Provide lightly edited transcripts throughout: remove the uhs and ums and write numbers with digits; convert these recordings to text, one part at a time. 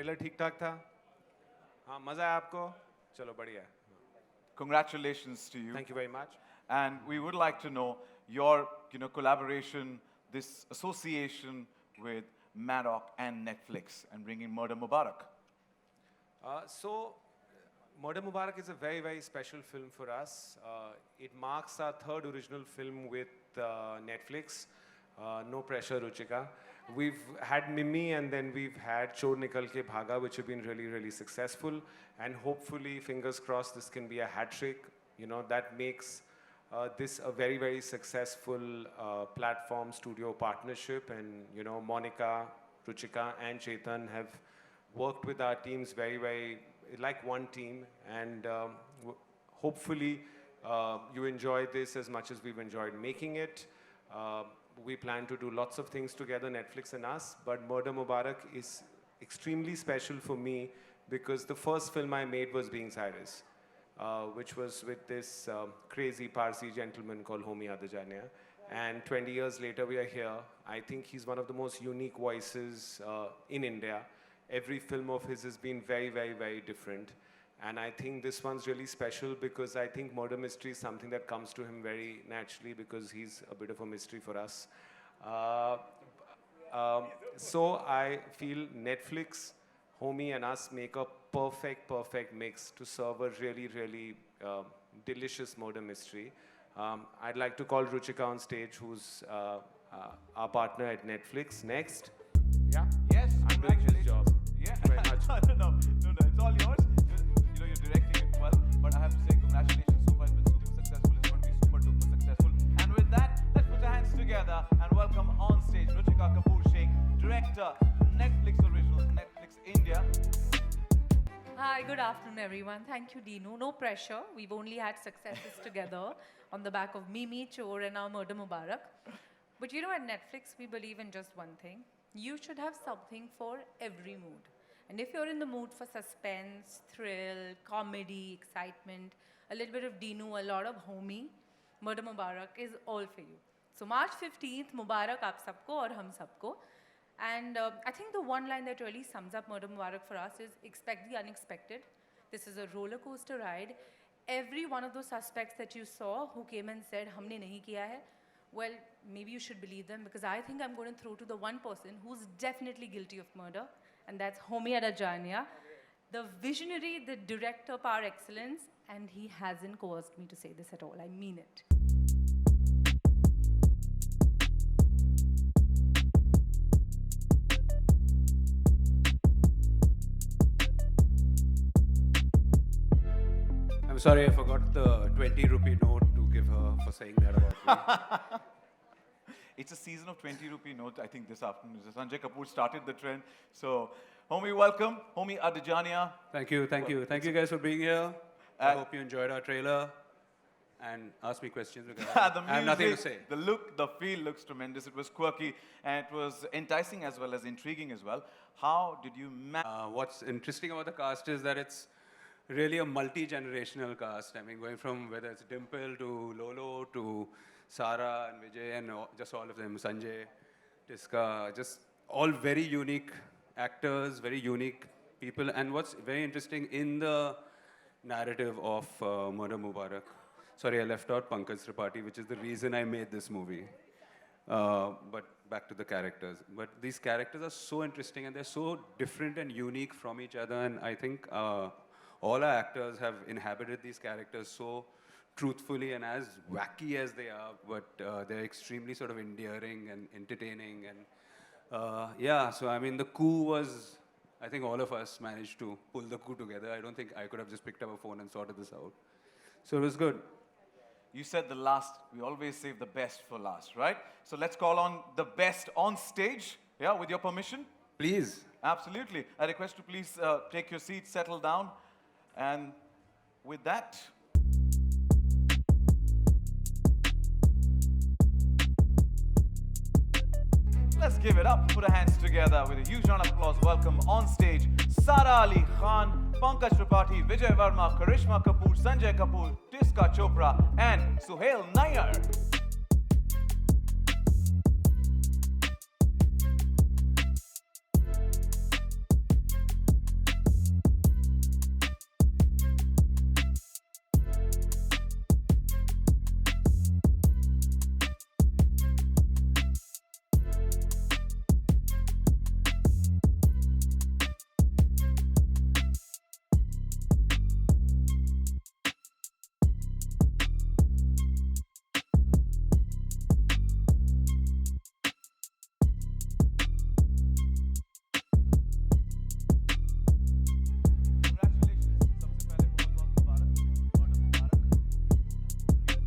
Trailer ठीक ठाक था हाँ मज़ा आया आपको चलो बढ़िया Congratulations to you. Thank you very much. And we would like to know your, collaboration, this association with Maddock and Netflix and bringing Murder Mubarak. So, Murder Mubarak is a very, very special film for us. It marks our third original film with Netflix. No pressure, Ruchika. We've had Mimi and then we've had Chor Nikal Ke Bhaga, which have been really, really successful. And hopefully, fingers crossed, this can be a hat trick. That makes this a very, very successful platform studio partnership. And, Monica, Ruchika and Chetan have worked with our teams very, very, like one team. And hopefully, you enjoy this as much as we've enjoyed making it. We plan to do lots of things together, Netflix and us, but Murder Mubarak is extremely special for me because the first film I made was Being Cyrus, which was with this crazy Parsi gentleman called Homi Adda. And 20 years later, we are here. I think he's one of the most unique voices in India. Every film of his has been very, very, very different. And I think this one's really special because I think murder mystery is something that comes to him very naturally because he's a bit of a mystery for us. So I feel Netflix, Homie and us make a perfect, perfect mix to serve a really, really delicious murder mystery. I'd like to call Ruchika on stage, who's our partner at Netflix. Next. Yeah? Yes, I'm doing his job. Yeah. Very much. no, it's all yours. You're directing it well, but I have to say congratulations. So far, it's been super successful. It's going to be super duper successful. And with that, let's put our hands together and welcome on stage Ruchika Kapoor Sheikh, director, Netflix Originals, Netflix India. Hi, good afternoon, everyone. Thank you, Dinu. No pressure. We've only had successes together on the back of Mimi, Chor, and now Murder Mubarak. But at Netflix, we believe in just one thing. You should have something for every mood. And if you're in the mood for suspense, thrill, comedy, excitement, a little bit of Dinu, a lot of Homie, Murder Mubarak is all for you. So March 15th, Mubarak aap sabko aur hum sabko. And I think the one line that really sums up Murder Mubarak for us is expect the unexpected. This is a roller coaster ride. Every one of those suspects that you saw who came and said, humne nahi kiya hai, well, maybe you should believe them because I think I'm going to throw to the one person who's definitely guilty of murder, and that's Homi Adda, the visionary, the director par excellence, and he hasn't coerced me to say this at all. I mean it. I'm sorry, I forgot the 20 rupee note to give her for saying that about me. It's a season of 20 rupee note, I think, this afternoon. Sanjay Kapoor started the trend. So, Homie, welcome. Homie Adda. Thank you. Thank you guys for being here. I hope you enjoyed our trailer and asked me questions because I have nothing to say. The look, the feel looks tremendous. It was quirky and it was enticing as well as intriguing as well. How did you manage? What's interesting about the cast is that it's really a multi-generational cast. I mean, going from whether it's Dimple to Lolo to Sara and Vijay and just all of them, Sanjay, Tiska, just all very unique actors, very unique people. And what's very interesting in the narrative of Murder Mubarak, sorry, I left out Pankaj Tripathi, which is the reason I made this movie. But back to the characters. But these characters are so interesting and they're so different and unique from each other. And I think all our actors have inhabited these characters so truthfully and as wacky as they are, but they're extremely sort of endearing and entertaining. And yeah, so I mean, the coup was, I think all of us managed to pull the coup together. I don't think I could have just picked up a phone and sorted this out. So it was good. You said the last, we always save the best for last, right? So let's call on the best on stage, yeah, with your permission. Please. Absolutely. I request you please take your seats, settle down. And with that, let's give it up. Put our hands together with a huge round of applause. Welcome on stage Sara Ali Khan, Pankaj Tripathi, Vijay Verma, Karisma Kapoor, Sanjay Kapoor, Tiska Chopra, and Suhail Nair.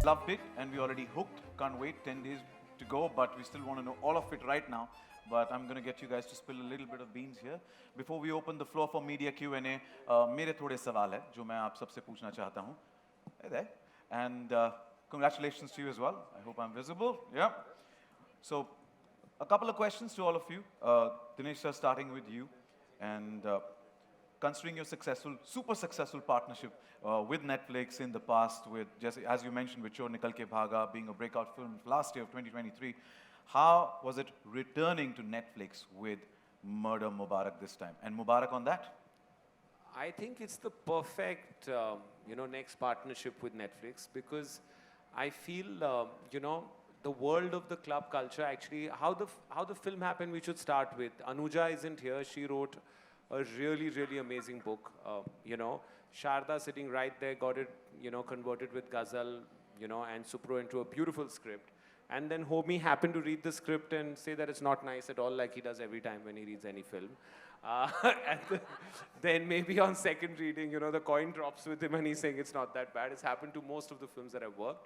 loved it, and we already hooked. Can't wait, 10 days to go, but we still want to know all of it right now. But I'm going to get you guys to spill a little bit of beans here. Before we open the floor for media Q&A, मेरे थोड़े सवाल हैं जो मैं आप सबसे पूछना चाहता हूँ. Hey there. And congratulations to you as well. I hope I'm visible. Yeah. So, a couple of questions to all of you. Dinesh sir, starting with you. And considering your successful, super successful partnership with Netflix in the past, with just as you mentioned, with Chor Nikal Ke Bhaga being a breakout film last year of 2023, how was it returning to Netflix with Murder Mubarak this time? And Mubarak on that? I think it's the perfect, next partnership with Netflix because I feel, the world of the club culture actually, how the film happened, we should start with. Anuja isn't here. She wrote a really, really amazing book. Sharda sitting right there got it, converted with Ghazal, and Supro into a beautiful script. And then Homi happened to read the script and say that it's not nice at all, like he does every time when he reads any film. Then maybe on second reading, the coin drops with him and he's saying it's not that bad. It's happened to most of the films that I've worked.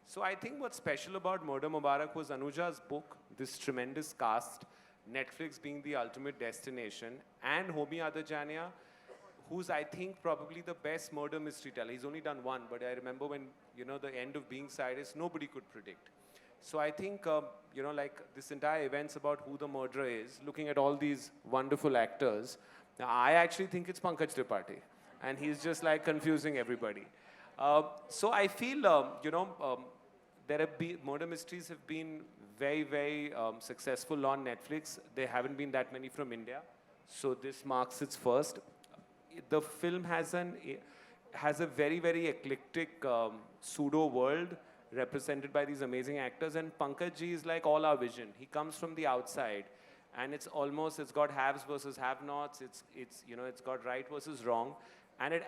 So I think what's special about Murder Mubarak was Anuja's book, this tremendous cast, Netflix being the ultimate destination, and Homi Adajania, who's I think probably the best murder mystery teller. He's only done one, but I remember when, the end of Being Cyrus, nobody could predict. So I think, like this entire event's about who the murderer is, looking at all these wonderful actors. Now, I actually think it's Pankaj Tripathi, and he's just like confusing everybody. So I feel, murder mysteries have been very, very successful on Netflix. There haven't been that many from India, so this marks its first. The film has a very, very eclectic pseudo world represented by these amazing actors, and Pankaj ji is like all our vision. He comes from the outside, and it's got haves versus have-nots. It's got right versus wrong, and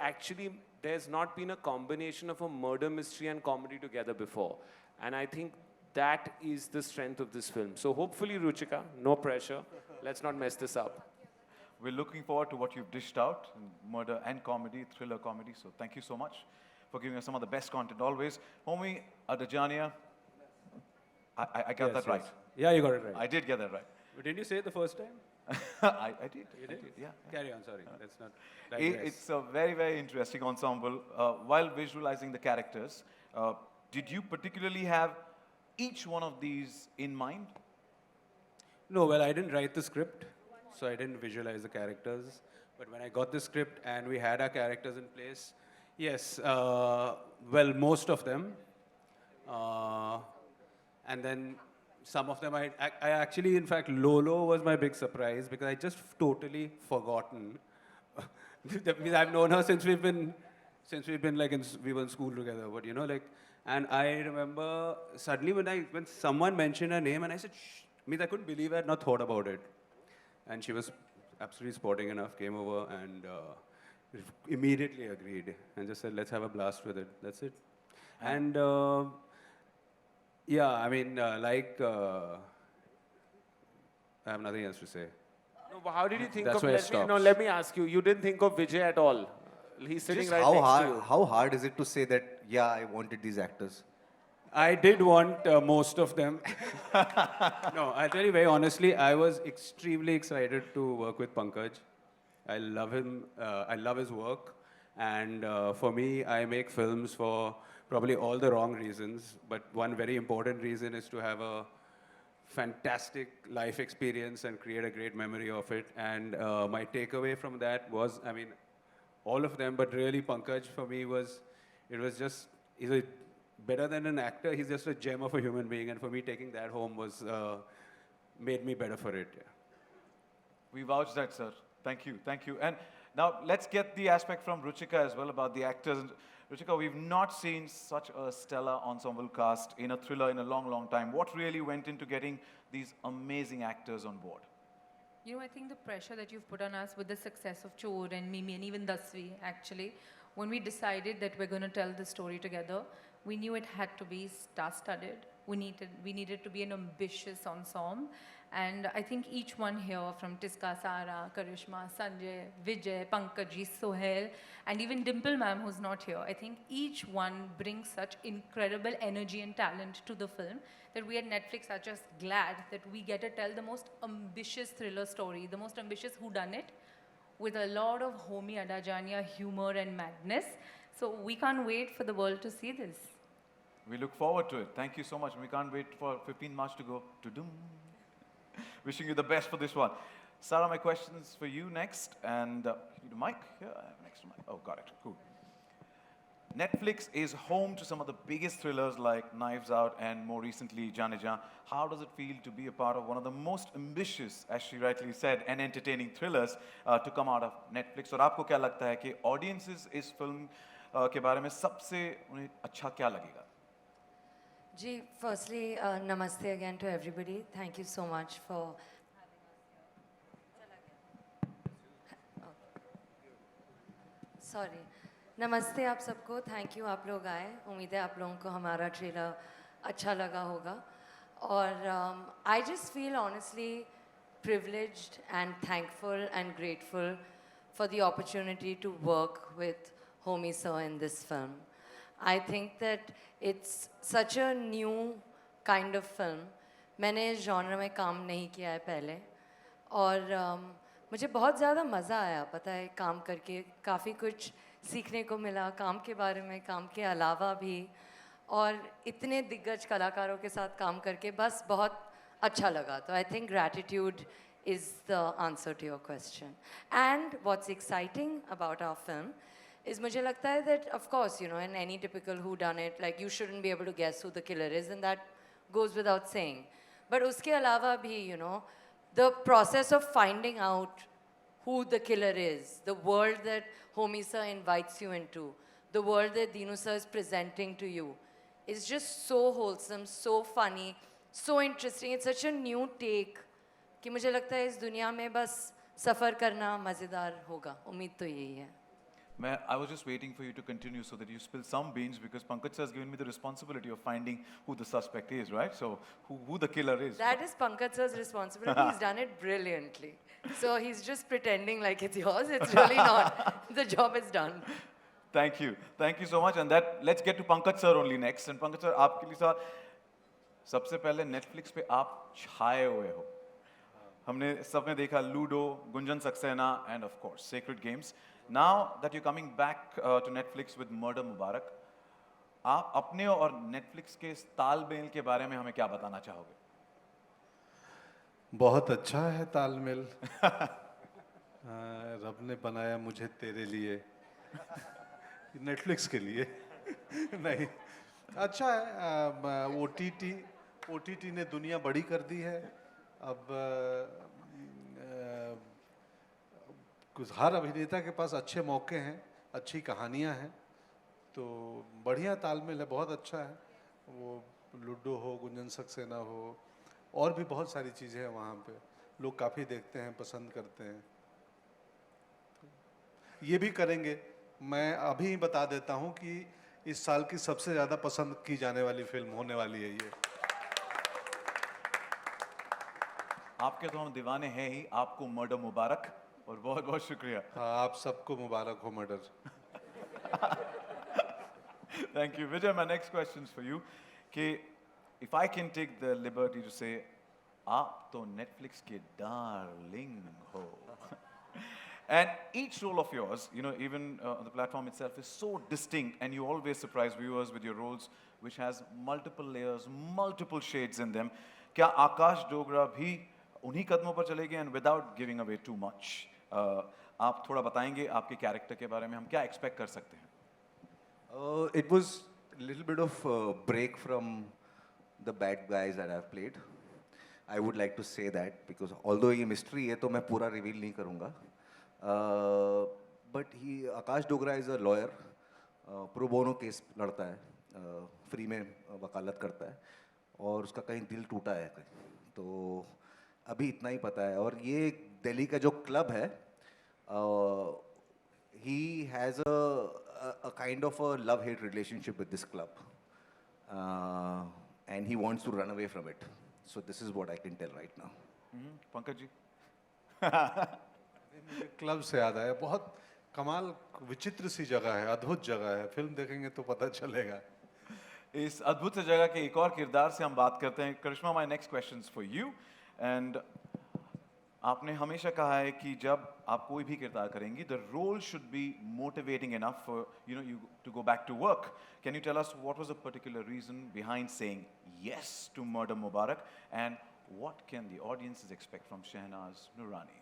there's not been a combination of a murder mystery and comedy together before, and I think that is the strength of this film. So hopefully, Ruchika, no pressure. Let's not mess this up. We're looking forward to what you've dished out, murder and comedy, thriller comedy. So thank you so much for giving us some of the best content always. Homi Adajania, I got that right. Yes. Yeah, you got it right. I did get that right. But didn't you say it the first time? I did. You did? Yeah. Carry on, sorry. Let's not It's a very, very interesting ensemble. While visualizing the characters, did you particularly have each one of these in mind? No, well, I didn't write the script, so I didn't visualize the characters. But when I got the script and we had our characters in place, yes, well, most of them. And then some of them, I actually, in fact, Lolo was my big surprise because I just totally forgotten. That means I've known her since we've been like, we were in school together, but and I remember suddenly when someone mentioned her name and I said, shh, I couldn't believe I had not thought about it. And she was absolutely sporting enough, came over and immediately agreed and just said, let's have a blast with it. That's it. And yeah, I have nothing else to say. No, but how did you think That's of? where it stops. Let me ask you. You didn't think of Vijay at all. He's sitting Just right how next hard, to you. how hard is it to say that, yeah, I wanted these actors? I did want most of them. No, I'll tell you very honestly, I was extremely excited to work with Pankaj. I love him. I love his work. And for me, I make films for probably all the wrong reasons. But one very important reason is to have a fantastic life experience and create a great memory of it. And my takeaway from that was, all of them, but really Pankaj for me he's better than an actor, he's just a gem of a human being. And for me, taking that home made me better for it. Yeah. We vouch that, sir. Thank you. And now let's get the aspect from Ruchika as well about the actors. Ruchika, we've not seen such a stellar ensemble cast in a thriller in a long, long time. What really went into getting these amazing actors on board? I think the pressure that you've put on us with the success of Chor and Mimi and even Dasvi, actually, when we decided that we're going to tell the story together, we knew it had to be star-studded we needed to be an ambitious ensemble. And I think each one here, from Tiska, Sara, Karisma, Sanjay, Vijay, Pankaj, Sohail, and even Dimple ma'am, who's not here, I think each one brings such incredible energy and talent to the film that we at Netflix are just glad that we get to tell the most ambitious thriller story, the most ambitious whodunit, with a lot of homey Adda humor and madness. So we can't wait for the world to see this. We look forward to it. Thank you so much. We can't wait for 15 March to go. To-dum. Wishing you the best for this one. Sara, my questions for you next. And you need a mic? Yeah, I have next to mic. Oh, got it. Cool. Netflix is home to some of the biggest thrillers like Knives Out and more recently Jaane Jaan. How does it feel to be a part of one of the most ambitious, as she rightly said, and entertaining thrillers to come out of Netflix? और आपको क्या लगता है कि audiences इस film के बारे में सबसे उन्हें अच्छा क्या लगेगा? Ji, firstly, namaste again to everybody. Thank you so much for Sorry. नमस्ते आप सबको. Thank you आप लोग आए. उम्मीद है आप लोगों को हमारा ट्रेलर अच्छा लगा होगा. और I just feel honestly privileged and thankful and grateful for the opportunity to work with Homie Sir in this film. I think that it's such a new kind of film. मैंने इस genre में काम नहीं किया है पहले और मुझे बहुत ज़्यादा मज़ा आया पता है काम करके काफ़ी कुछ सीखने को मिला काम के बारे में काम के अलावा भी और इतने दिग्गज कलाकारों के साथ काम करके बस बहुत अच्छा लगा तो I think gratitude is the answer to your question. And what's exciting about our film is मुझे लगता है that of course you know in any typical whodunit like you shouldn't be able to guess who the killer is and that goes without saying. But उसके अलावा भी you know the process of finding out who the killer is, the world that Homie Sir invites you into, the world that Dinu Sir is presenting to you is just so wholesome, so funny, so interesting. It's such a new take कि मुझे लगता है इस दुनिया में बस सफ़र करना मज़ेदार होगा. उम्मीद तो यही है. I was just waiting for you to continue so that you spill some beans because Pankaj sir has given me the responsibility of finding who the suspect is, right? So who the killer is. That is Pankaj sir's responsibility. He's done it brilliantly. So he's just pretending like it's yours. It's really not. The job is done. Thank you. Thank you so much. And that let's get to Pankaj sir only next. And Pankaj sir, आपके लिए sir सबसे पहले Netflix पे आप छाए हुए हो. हमने सबने देखा Ludo, Gunjan Saxena, and of course Sacred Games. Now that you're coming back to Netflix with Murder Mubarak, आप अपने और Netflix के इस तालमेल के बारे में हमें क्या बताना चाहोगे? बहुत अच्छा है तालमेल. रब ने बनाया मुझे तेरे लिए, Netflix के लिए. नहीं, अच्छा है. OTT ने दुनिया बड़ी कर दी है. अब हर अभिनेता के पास अच्छे मौके हैं, अच्छी कहानियां हैं, तो बढ़िया तालमेल है, बहुत अच्छा है. वो लूडो हो, गुंजन सक्सेना हो, और भी बहुत सारी चीज़ें हैं वहाँ पे. लोग काफ़ी देखते हैं, पसंद करते हैं. ये भी करेंगे. मैं अभी ही बता देता हूँ कि इस साल की सबसे ज़्यादा पसंद की जाने वाली फिल्म होने वाली है ये. आपके तो हम दीवाने हैं ही. आपको मर्डर मुबारक और बहुत बहुत शुक्रिया. हाँ, आप सबको मुबारक हो murder. Thank you. Vijay, my next question is for you. कि if I can take the liberty to say, आप तो Netflix के darling हो. And each role of yours, you know, even on the platform itself is so distinct and you always surprise viewers with your roles which has multiple layers, multiple shades in them. क्या आकाश डोगरा भी उन्हीं कदमों पर चलेंगे and without giving away too much? आप थोड़ा बताएंगे आपके कैरेक्टर के बारे में हम क्या एक्सपेक्ट कर सकते हैं? It was a little bit of a break from the bad guys that I've played. I would like to say that because although ये mystery है तो मैं पूरा reveal नहीं करूँगा. But Akash Dogra is a lawyer, pro bono case लड़ता है, free में वकालत करता है और उसका कहीं दिल टूटा है तो अभी इतना ही पता है. और ये दिल्ली का जो क्लब है, he has a kind of a love-hate relationship with this club. and he wants to run away from it. So this is what I can tell right now. Pankaj ji मुझे क्लब से याद आया, बहुत कमाल विचित्र सी जगह है, अद्भुत जगह है, फिल्म देखेंगे तो पता चलेगा. इस अद्भुत से जगह के एक और किरदार से हम बात करते हैं. Karishma, my next question for you. And आपने हमेशा कहा है कि जब आप कोई भी किरदार करेंगी, the role should be motivating enough for you to go back to work. Can you tell us what was the particular reason behind saying yes to Murder Mubarak, and what can the audiences expect from Shehnaz Nurani?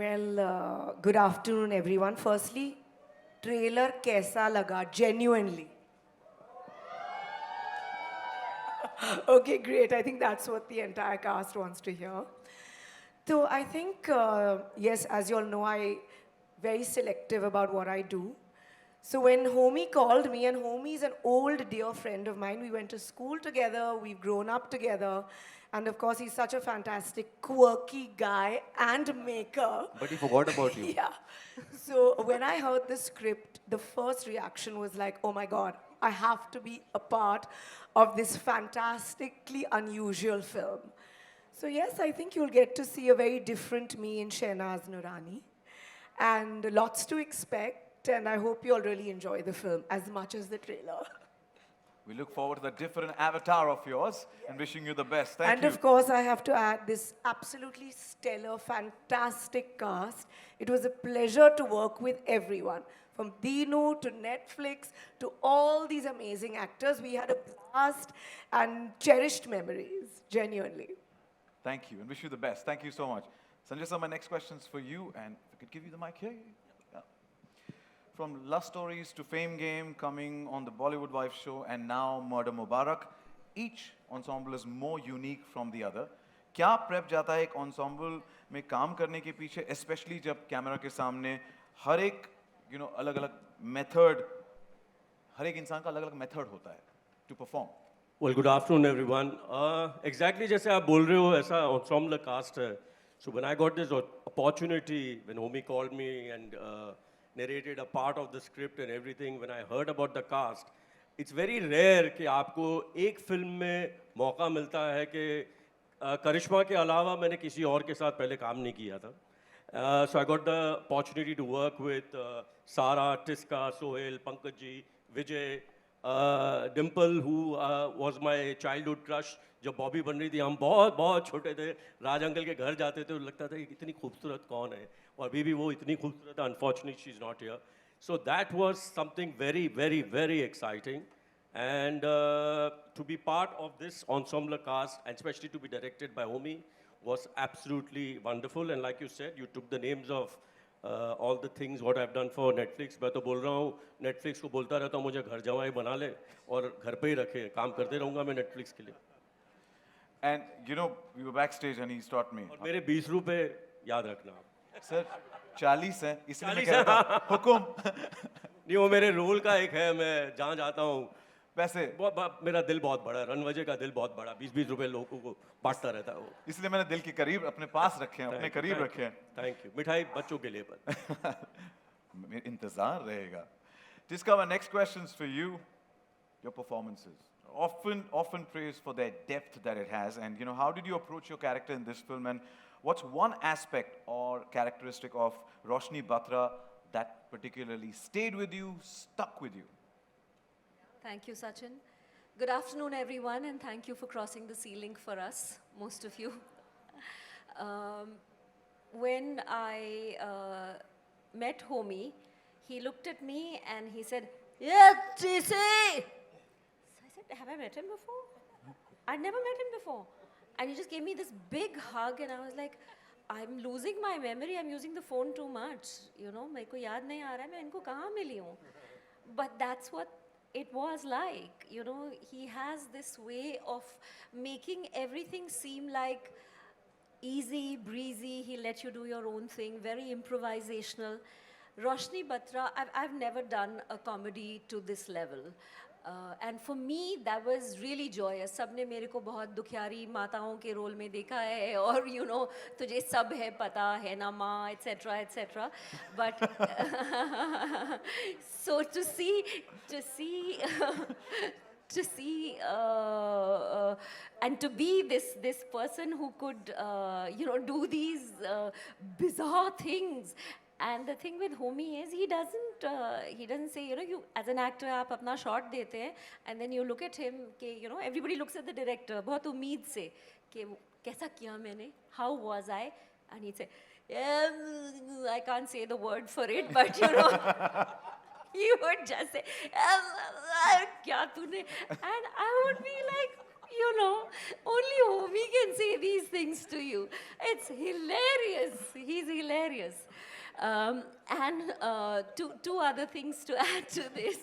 Well, good afternoon, everyone. Firstly, trailer kaisa laga? Genuinely. Okay, great. I think that's what the entire cast wants to hear. So I think, yes, as you all know, I'm very selective about what I do. So when Homie called me, and Homie is an old dear friend of mine, we went to school together, we've grown up together, and of course he's such a fantastic, quirky guy and maker. But he forgot about you. Yeah. So when I heard the script, the first reaction was like, oh my God, I have to be a part of this fantastically unusual film. So yes, I think you'll get to see a very different me in Shehnaz Nurani, and lots to expect. And I hope you all really enjoy the film as much as the trailer. We look forward to the different avatar of yours and wishing you the best. Thank And you. of course, I have to add this absolutely stellar, fantastic cast. It was a pleasure to work with everyone. From Dino to Netflix to all these amazing actors. We had a blast and cherished memories, genuinely. Thank you, and wish you the best. Thank you so much. Sanjay sir, my next question is for you, and if I could give you the mic here. Yeah. From Love Stories to Fame Game, coming on the Bollywood Wife show, and now Murder Mubarak, each ensemble is more unique from the other. क्या prep जाता है एक ensemble में काम करने के पीछे, especially जब कैमरा के सामने हर एक अलग-अलग method, हर एक इंसान का अलग-अलग method होता है to perform. Well, good afternoon, everyone. Exactly जैसे आप बोल रहे हो, ऐसा ensemble cast है. So when I got this opportunity, when Homie called me and narrated a part of the script and everything, when I heard about the cast, it's very rare कि आपको एक फिल्म में मौका मिलता है कि करिश्मा के अलावा मैंने किसी और के साथ पहले काम नहीं किया था. So I got the opportunity to work with Sara, Tiska, Sohail, Pankaj ji, Vijay, Dimple, who was my childhood crush. जब बॉबी बन रही थी, हम बहुत बहुत छोटे थे, राज अंकल के घर जाते थे, लगता था कि इतनी खूबसूरत कौन है, और अभी भी वो इतनी खूबसूरत है. Unfortunately, she's not here. So that was something very, very, very exciting. And to be part of this ensemble cast, and especially to be directed by Homie, was absolutely wonderful. And like you said, you took the names of all the things what I've done for Netflix. मैं तो बोल रहा हूँ, Netflix को बोलता रहता हूँ मुझे घर जमाई बना ले और घर पे ही रखे, काम करते रहूँगा मैं Netflix के लिए. And we were backstage and he's taught me. और मेरे 20 रुपए याद रखना आप. Sir, 40 हैं, इसलिए मैं कह रहा था, हुकुम. नहीं, वो मेरे रोल का एक है, मैं जहाँ जाता हूँ पैसे. मेरा दिल बहुत बड़ा है, रणवजे का दिल बहुत बड़ा, 20-20 रुपए लोगों को बांटता रहता है वो. इसलिए मैंने दिल के करीब अपने पास रखे हैं, अपने करीब रखे हैं. Thank you. मिठाई बच्चों के लिए पर. इंतजार रहेगा. Jiska, my next questions for you. Your performances, often praised for their depth that it has, and how did you approach your character in this film, and what's one aspect or characteristic of Roshni Batra that particularly stayed with you, stuck with you? Thank you, Sachin. Good afternoon, everyone, and thank you for crossing the ceiling for us, most of you. When I met Homie, he looked at me and he said, "Yeah, TC!" So I said, "Have I met him before?" I'd never met him before. And he just gave me this big hug, and I was like, I'm losing my memory. I'm using the phone too much. मेरे को याद नहीं आ रहा है मैं इनको कहाँ मिली हूँ. But that's what it was like. He has this way of making everything seem like easy, breezy. He'll let you do your own thing, very improvisational. Roshni Batra, I've never done a comedy to this level. And for me, that was really joyous. सबने मेरे को बहुत दुखियारी माताओं के role में देखा है और तुझे सब है पता है ना माँ, etc. But so to see to see and to be this person who could do these bizarre things. And the thing with Homi is he doesn't say, you as an actor आप अपना shot देते हैं and then you look at him कि everybody looks at the director बहुत उम्मीद से कि कैसा किया मैंने, how was I, and he'd say I can't say the word for it, but he would just say क्या तूने, and I would be like, only Homi can say these things to you. It's hilarious. He's hilarious. And two other things to add to this.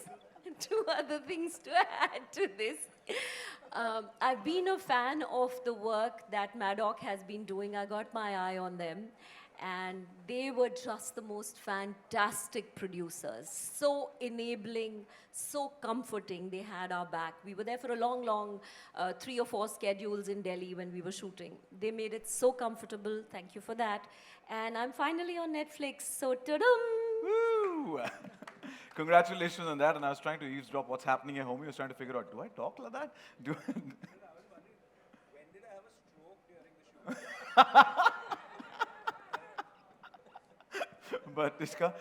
I've been a fan of the work that Maddock has been doing. I got my eye on them. And they were just the most fantastic producers. So enabling, so comforting. They had our back. We were there for a long 3 or 4 schedules in Delhi when we were shooting. They made it so comfortable. Thank you for that. And I'm finally on Netflix. So, ta-dum! Woo! Congratulations on that. And I was trying to eavesdrop what's happening at home. I was trying to figure out, do I talk like that? When did I have a stroke during the shoot? But Ishka,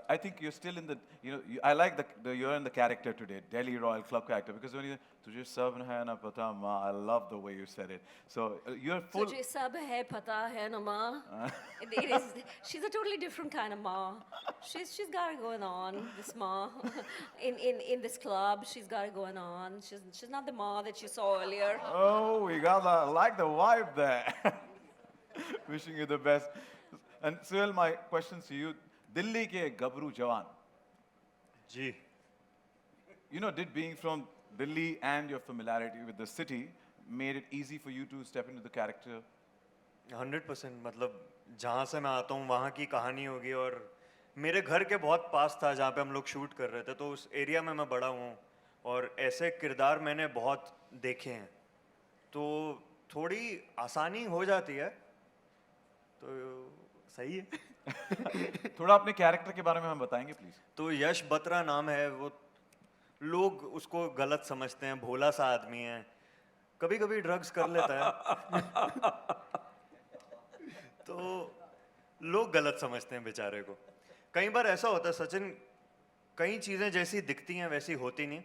I think you're still in the, I like you're in the character today, Delhi Royal Club character, because when you, Tujhe sab hai na pata ma, I love the way you said it. So you're full. Tujhe sab hai pata hai na ma. She's a totally different kind of ma. She's got it going on, this ma. In this club, she's got it going on. She's not the ma that you saw earlier. Oh, we got that. I like the vibe there. Wishing you the best. And Suhail, my questions to you. Delhi ke Gabru Jawan. Ji. Did being from Delhi and your familiarity with the city made it easy for you to step into the character? 100%. मतलब जहाँ से मैं आता हूँ वहाँ की कहानी होगी और मेरे घर के बहुत पास था जहाँ पे हम लोग शूट कर रहे थे, तो उस एरिया में मैं बड़ा हूँ और ऐसे किरदार मैंने बहुत देखे हैं, तो थोड़ी आसानी हो जाती है, तो सही है. थोड़ा अपने कैरेक्टर के बारे में हम बताएंगे प्लीज. तो यश बत्रा नाम है, वो लोग उसको गलत समझते हैं, भोला सा आदमी है, कभी कभी ड्रग्स कर लेता है. तो लोग गलत समझते हैं बेचारे को. कई बार ऐसा होता है सचिन, कई चीजें जैसी दिखती हैं वैसी होती नहीं,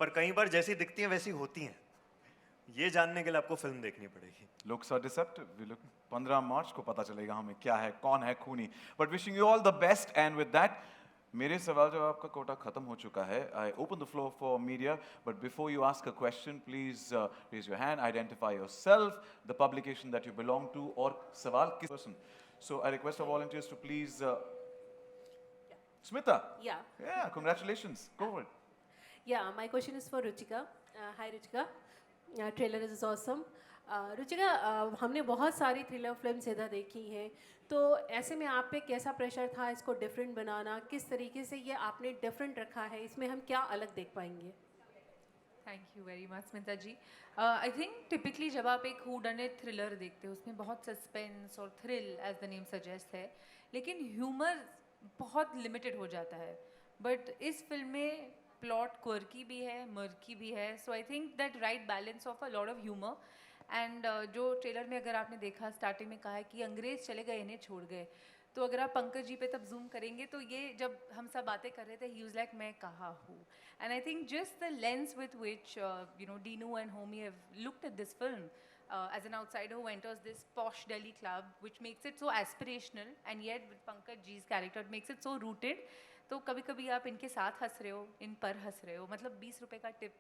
पर कई बार जैसी दिखती हैं वैसी होती हैं. ये जानने के लिए आपको फिल्म देखनी पड़ेगी. Looks are deceptive. 15 मार्च को पता चलेगा हमें क्या है, कौन है खूनी. But wishing you all the best. And with that, मेरे सवाल जवाब का कोटा खत्म हो चुका है. I open the floor for media. But before you ask a question, please raise your hand, identify yourself, the publication that you belong to, और सवाल किस person. So I request our volunteers to please. Smita. Yeah. Yeah. Congratulations. Go for it. Yeah. My question is for Ruchika. Hi, Ruchika. Trailer is awesome. Ruchika, हमने बहुत सारी thriller films इधर देखी हैं, तो ऐसे में आप पे कैसा प्रेशर था इसको डिफरेंट बनाना, किस तरीके से ये आपने डिफरेंट रखा है, इसमें हम क्या अलग देख पाएंगे? Thank you very much Smita ji. I think typically जब आप एक हू डन इट थ्रिलर देखते हो उसमें बहुत सस्पेंस और thrill as the name suggest है, लेकिन ह्यूमर बहुत लिमिटेड हो जाता है. बट इस फिल्म में प्लॉट क्वर्की भी है, मर्की भी है, so I think that right balance of a lot of humour. And जो ट्रेलर में अगर आपने देखा, स्टार्टिंग में कहा है कि अंग्रेज़ चले गए इन्हें छोड़ गए, तो अगर आप पंकज जी पे तब जूम करेंगे तो ये जब हम सब बातें कर रहे थे, ही वाज लाइक मैं कहाँ हूँ. And I think just the lens with which Dinu and Homi have looked at this film as an outsider who enters this posh Delhi club, which makes it so aspirational, and yet with Pankaj ji's character it makes it so rooted. तो कभी कभी आप इनके साथ हंस रहे हो, इन पर हंस रहे हो, मतलब 20 रुपए का टिप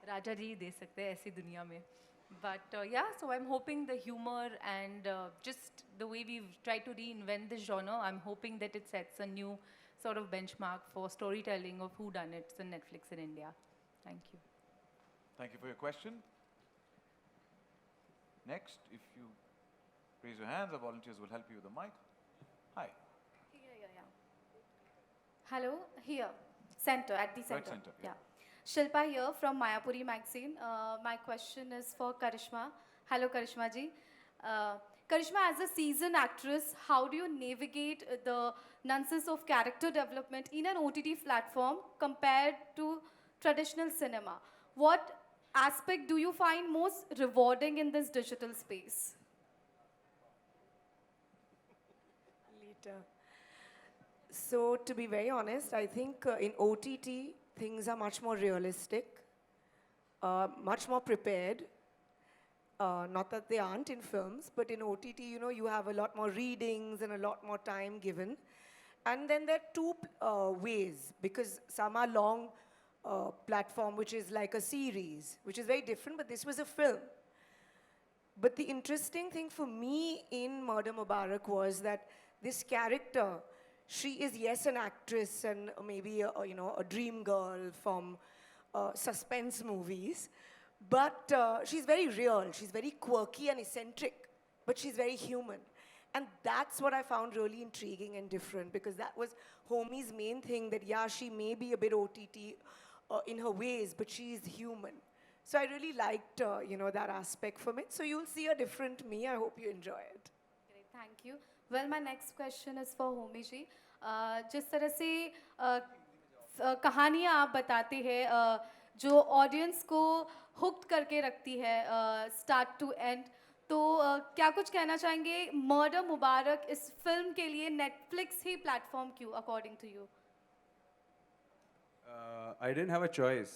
राजा जी दे सकते हैं ऐसी दुनिया में. But yeah, so I'm hoping the humor and just the way we've tried to reinvent this genre, I'm hoping that it sets a new sort of benchmark for storytelling of whodunits and Netflix in India. Thank you. Thank you for your question. Next, if you raise your hands, the volunteers will help you with the mic. Hi. Yeah. Hello, here, center, at the center. Right center, yeah. Shilpa here from Mayapuri magazine. My question is for Karisma. Hello, Karisma ji. Karisma, as a seasoned actress, how do you navigate the nonsense of character development in an OTT platform compared to traditional cinema. What aspect do you find most rewarding in this digital space? Later. So, to be very honest, I think in OTT, things are much more realistic, much more prepared. Not that they aren't in films, but in OTT, you know, you have a lot more readings and a lot more time given. And then there are two ways, because some are long platform, which is like a series, which is very different, but this was a film. But the interesting thing for me in Murder Mubarak was that this character, she is, yes, an actress and maybe you know, a dream girl from suspense movies, but she's very real. She's very quirky and eccentric, but she's very human. And that's what I found really intriguing and different, because that was Homie's main thing, that yeah, she may be a bit OTT in her ways, but she's human. So I really liked, you know, that aspect from it. So you'll see a different me. I hope you enjoy it. Great, thank you. Well, my next question is for Homi ji. जिस तरह से कहानियाँ आप बताते हैं जो audience को hooked करके रखती है स्टार्ट टू एंड, तो क्या कुछ कहना चाहेंगे मर्डर मुबारक इस फिल्म के लिए नेटफ्लिक्स ही प्लेटफॉर्म क्यों according to you? I didn't have a choice.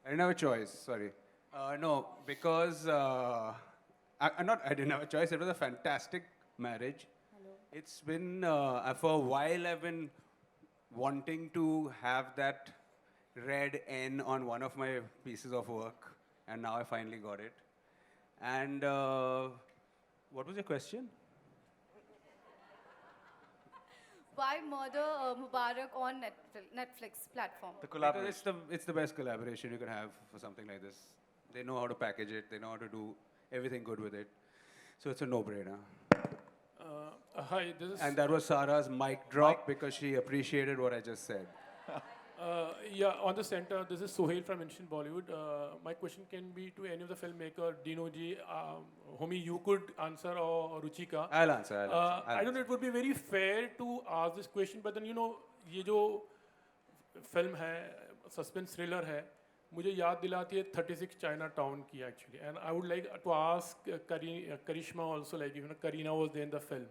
I didn't have a choice, sorry. No, because I didn't have a choice. It was a fantastic marriage. Hello. It's been, for a while I've been wanting to have that red N on one of my pieces of work, and now I finally got it. And what was your question? Why Murder Mubarak on Netflix platform? The Because collaboration. it's the best collaboration you can have for something like this. They know how to package it. They know how to do everything good with it. So it's a no-brainer. Hi, this is... And that was Sara's mic drop because she appreciated what I just said. Yeah, on the center, this is Sohail from Ancient Bollywood. My question can be to any of the filmmaker, Dino ji, Homi, you could answer, or Ruchika. I'll answer. I don't know, it would be very fair to ask this question, but then, you know, ये जो film है, suspense thriller है, मुझे याद दिलाती है 36 Chinatown की actually. And I would like to ask Karisma also, like, you know, Karina was there in the film.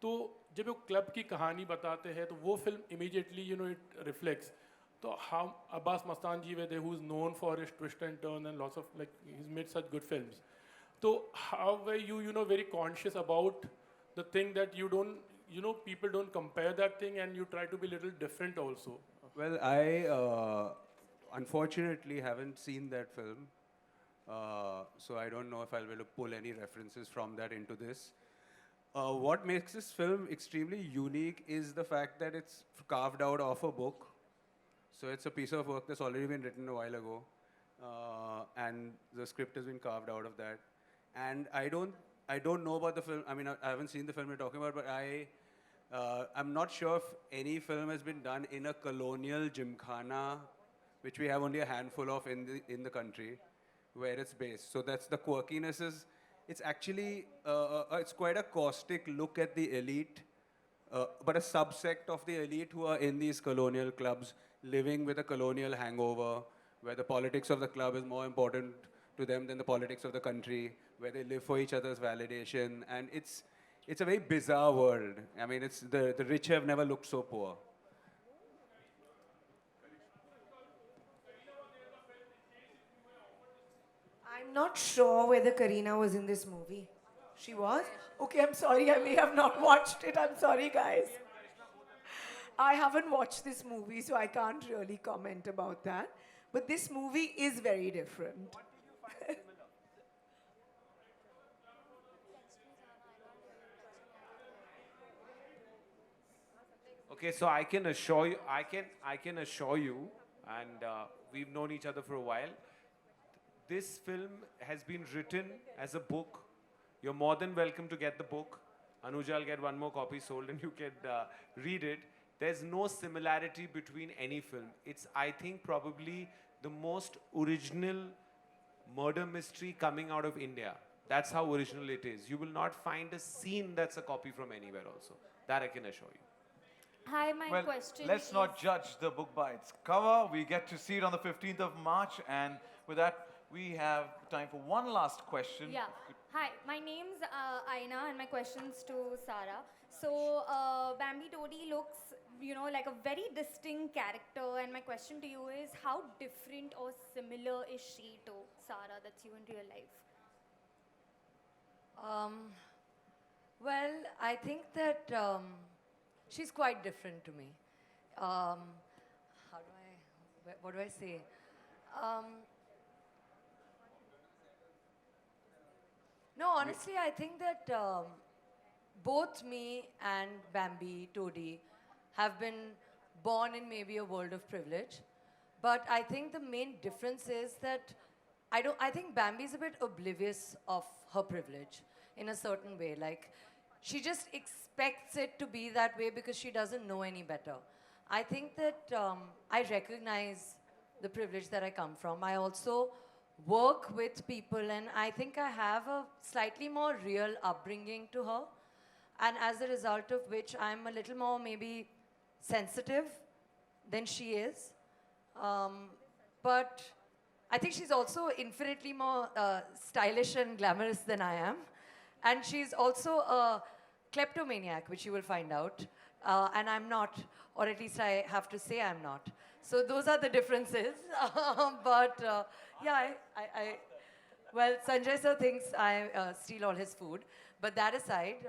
तो जब वो क्लब की कहानी बताते हैं तो वो film immediately, you know, it reflects. So how Abbas Mastan ji were there, who's known for his twist and turn and lots of, like, he's made such good films. So how were you, you know, very conscious about the thing that you don't, you know, people don't compare that thing and you try to be a little different also? Well, I unfortunately haven't seen that film. So I don't know if I'll be able to pull any references from that into this. What makes this film extremely unique is the fact that it's carved out of a book. So it's a piece of work that's already been written a while ago, and the script has been carved out of that. And I don't know about the film. I mean, I haven't seen the film you're talking about, but I'm not sure if any film has been done in a colonial gymkhana, which we have only a handful of in the country, where it's based. So that's the quirkiness is. It's actually it's quite a caustic look at the elite, but a subsect of the elite who are in these colonial clubs, living with a colonial hangover, where the politics of the club is more important to them than the politics of the country, where they live for each other's validation, and it's a very bizarre world. I mean, it's the rich have never looked so poor. I'm not sure whether Karina was in this movie. She was? Okay, I'm sorry, I may have not watched it. I'm sorry, guys. I haven't watched this movie, so I can't really comment about that. But this movie is very different. Okay, so I can assure you, and we've known each other for a while. This film has been written as a book. You're more than welcome to get the book. Anuja will get one more copy sold and you can read it. There's no similarity between any film. It's, I think, probably the most original murder mystery coming out of India. That's how original it is. You will not find a scene that's a copy from anywhere also. That I can assure you. Hi, my Well, question let's is... not judge the book by its cover. We get to see it on the 15th of March, and with that, we have time for one last question. Yeah. Hi, my name's Aina, and my question's to Sara. So, Bambi Dodi looks, like a very distinct character, and my question to you is, how different or similar is she to Sara, that's you in real life? Well, I think that she's quite different to me. What do I say? No, honestly, I think that both me and Bambi, Todi, have been born in maybe a world of privilege. But I think the main difference is that I think Bambi's a bit oblivious of her privilege in a certain way. Like, she just expects it to be that way because she doesn't know any better. I think that I recognize the privilege that I come from. I also work with people, and I think I have a slightly more real upbringing to her. And as a result of which, I'm a little more maybe sensitive than she is. But I think she's also infinitely more stylish and glamorous than I am. And she's also a kleptomaniac, which you will find out. And I'm not, or at least I have to say I'm not. So those are the differences. But yeah, well, Sanjay sir thinks I steal all his food. But that aside,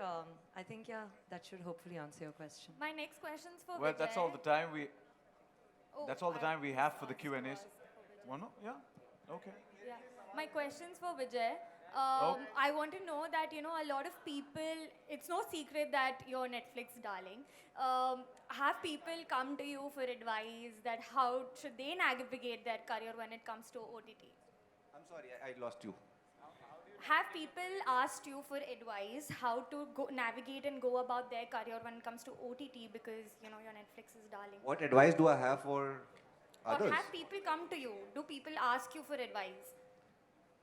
I think, yeah, that should hopefully answer your question. My next question's for Well, Vijay. that's all the time we. Oh, That's all the time we have for the Q&As. One more? Yeah? Okay. Yeah. My question's for Vijay. Oh. I want to know that, a lot of people, it's no secret that you're Netflix darling. Have people come to you for advice that how should they navigate their career when it comes to OTT? I'm sorry, I lost you. Have people asked you for advice how to navigate and go about their career when it comes to OTT because, you're Netflix's darling? What advice do I have for others? Or have people come to you? Do people ask you for advice?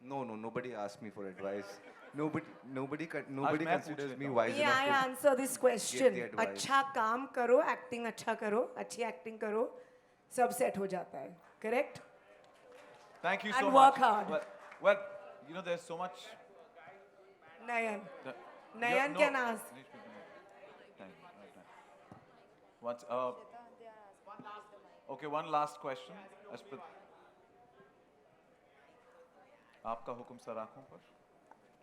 No, nobody asked me for advice. Nobody मैं considers पूछ me लेता हूँ। wise May I enough answer this to question? get the advice. अच्छा काम करो, acting अच्छा करो, अच्छी acting करो, सब set हो जाता है. Correct? Thank you so And much. work hard. Well, there's so much. Nayan. No, Nayan can ask. Thank you. Once, okay, one last question. As per आपका हुक्म सर आँखों पर.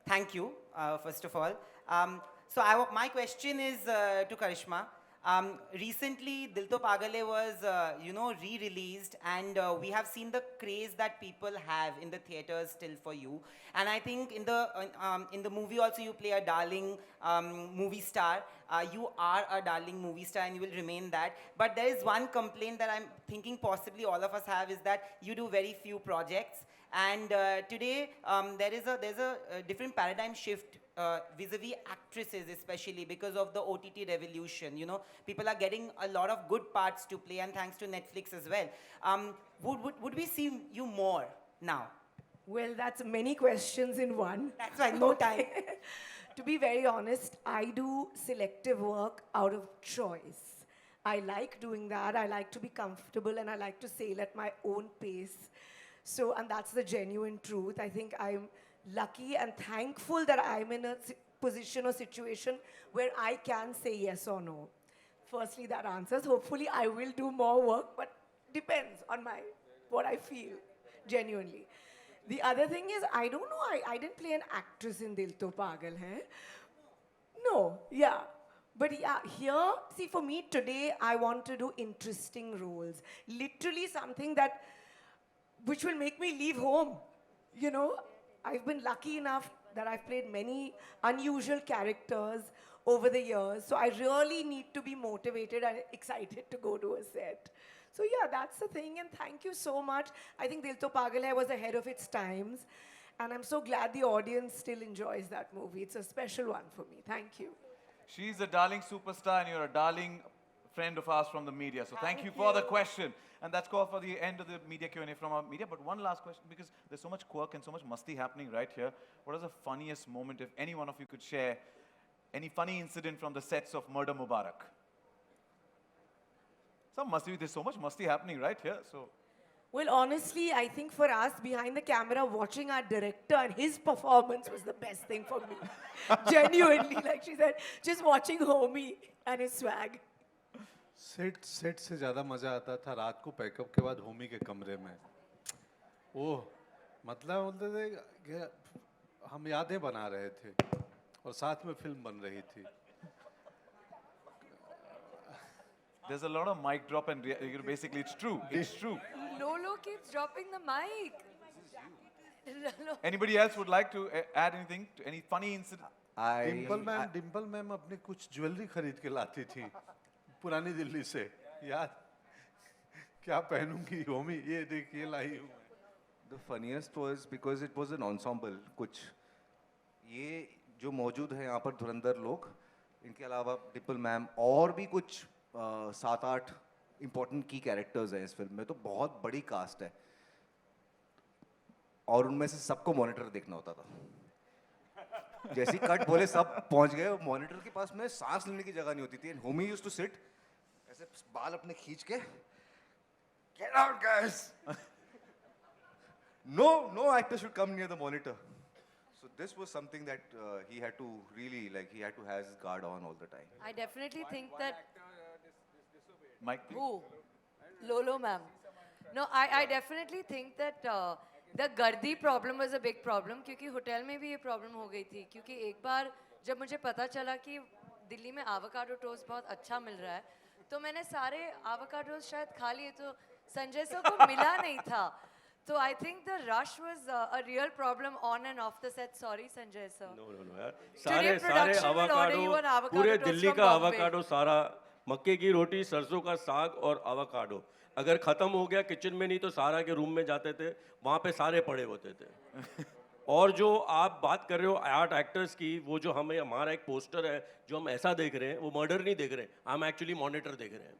Thank you, first of all. My question is to Karisma. Recently, Dil To Pagal Hai was, re-released, and we have seen the craze that people have in the theaters still for you. And I think in the movie also you play a darling movie star. You are a darling movie star, and you will remain that. But there is one complaint that I'm thinking possibly all of us have is that you do very few projects. And today there's a different paradigm shift vis-a-vis actresses, especially because of the OTT revolution. People are getting a lot of good parts to play, and thanks to Netflix as well. Would we see you more now? Well, that's many questions in one. That's why no time. To be very honest, I do selective work out of choice. I like doing that. I like to be comfortable, and I like to sail at my own pace. So, and that's the genuine truth. I think I'm lucky and thankful that I'm in a position or situation where I can say yes or no. Firstly, that answers. Hopefully, I will do more work, but depends on what I feel, genuinely. The other thing is, I don't know, I didn't play an actress in Dil To Pagal Hai. No, yeah. But yeah, here, see, for me today, I want to do interesting roles. Literally something which will make me leave home. I've been lucky enough that I've played many unusual characters over the years. So I really need to be motivated and excited to go to a set. So yeah, that's the thing, and thank you so much. I think Dil To Pagal Hai was ahead of its times, and I'm so glad the audience still enjoys that movie. It's a special one for me. Thank you. She's a darling superstar, and you're a darling friend of ours from the media. So thank you for the question. And that's called for the end of the media Q&A from our media. But one last question, because there's so much quirk and so much musty happening right here. What is the funniest moment, if any one of you could share, any funny incident from the sets of Murder Mubarak? some musty. There's so much musty happening right here. So Well, honestly, I think for us behind the camera, watching our director and his performance was the best thing for me. Genuinely, like she said, just watching Homie and his swag. Set से ज़्यादा मज़ा आता था रात को pack up के बाद होमी के कमरे में। ओह, मतलब बोलते थे कि हम यादें बना रहे थे और साथ में फिल्म बन रही थी। there's a lot of mic drop and basically it's true. It's true. Lolo keeps dropping the mic. Lolo. Anybody else would like to add anything to any funny incident? Dimple ma'am अपने कुछ jewellery खरीद के लाती थी पुरानी दिल्ली से। यार क्या पहनूंगी होमी, ये देख ये लाई हूँ। The funniest was because it was an ensemble. कुछ ये जो मौजूद है यहाँ पर धुरंधर लोग, इनके अलावा डिम्पल मैम और भी कुछ 7-8 इम्पोर्टेंट की कैरेक्टर्स हैं इस फिल्म में, तो बहुत बड़ी कास्ट है और उनमें से सबको मॉनिटर देखना होता था। जैसी कट बोले सब पहुंच गए, मॉनिटर के पास में सांस लेने की जगह नहीं होती थी। होमी यूज्ड टू सिट ऐसे बाल अपने खींच के, get out guys, no actor should come near the monitor. So this was something that he had to really, like, he had to have his guard on all the time. I definitely think that. Mike, please. Who? Lolo ma'am. No, I definitely think that the गर्दी problem was a big problem क्योंकि hotel में भी ये problem हो गई थी क्योंकि एक बार जब मुझे पता चला कि दिल्ली में avocado toast बहुत अच्छा मिल रहा है तो मैंने सारे avocado शायद खा लिए तो संजय सर को मिला नहीं था तो I think the rush was a real problem on and off the set. Sorry Sanjay sir. No यार, सारे avocado पूरे दिल्ली का avocado सारा मक्के की रोटी, सरसों का साग और avocado अगर खत्म हो गया किचन में नहीं तो सारा के रूम में जाते थे, वहाँ पे सारे पड़े होते थे। और जो आप बात कर रहे हो 8 एक्टर्स की, वो जो हमारा एक पोस्टर है जो हम ऐसा देख रहे हैं, वो मर्डर नहीं देख रहे हैं, हम एक्चुअली मॉनिटर देख रहे हैं।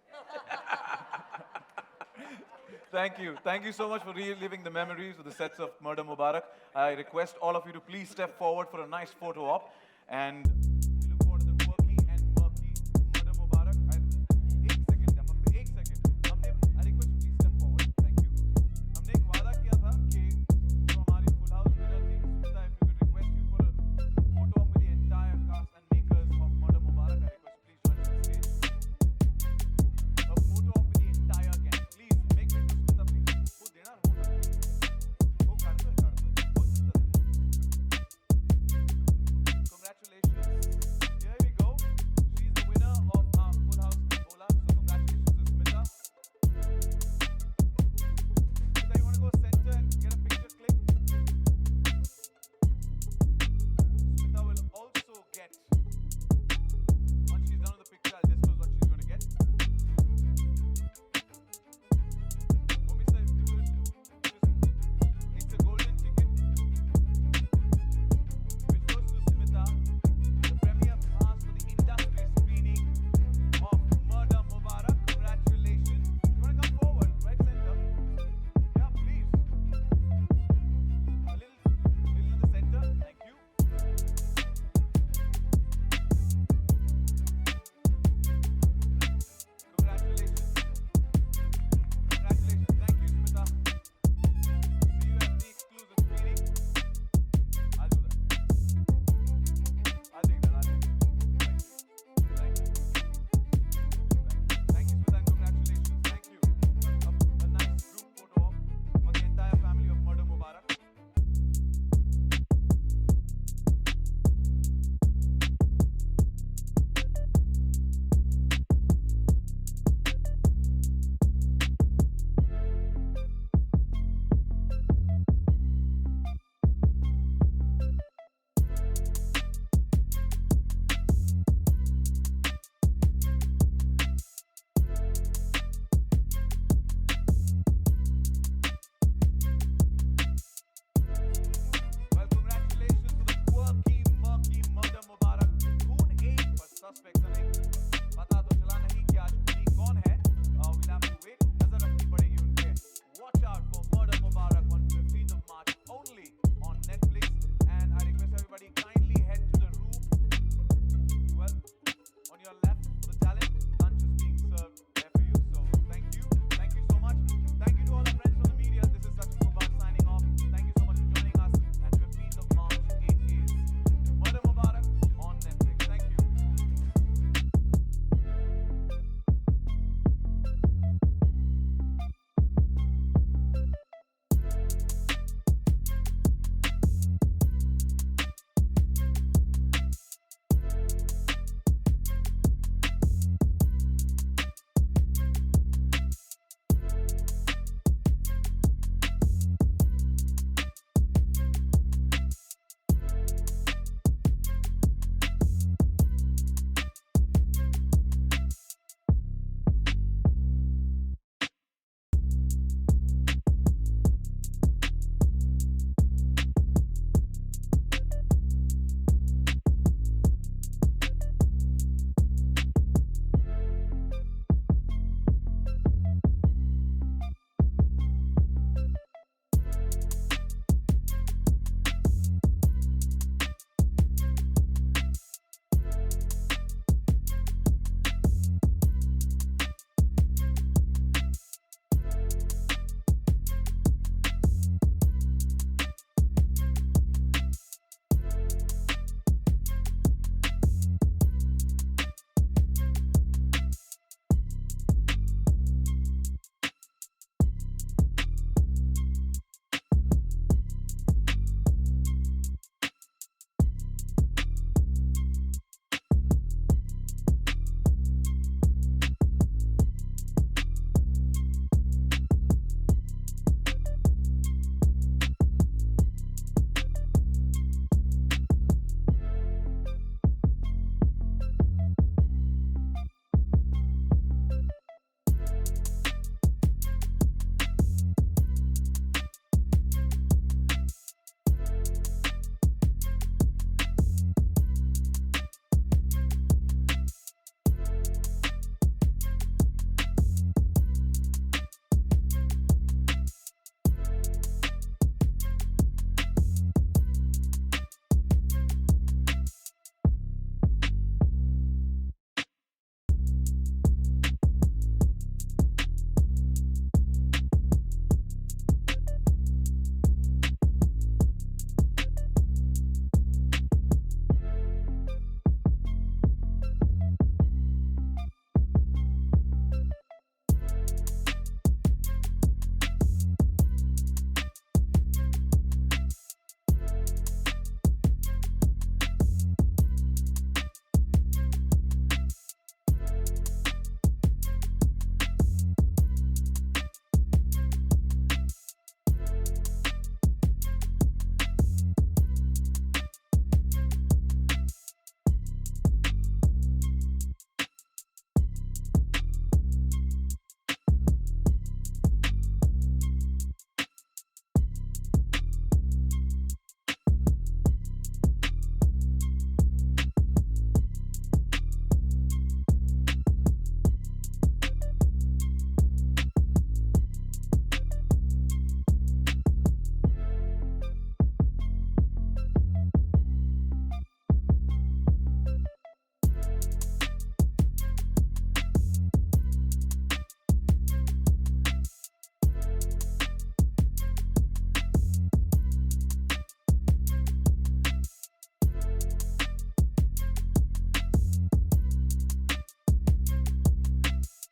Thank you so much for reliving the memories of the sets of Murder Mubarak. I request all of you to please step forward for a nice photo op and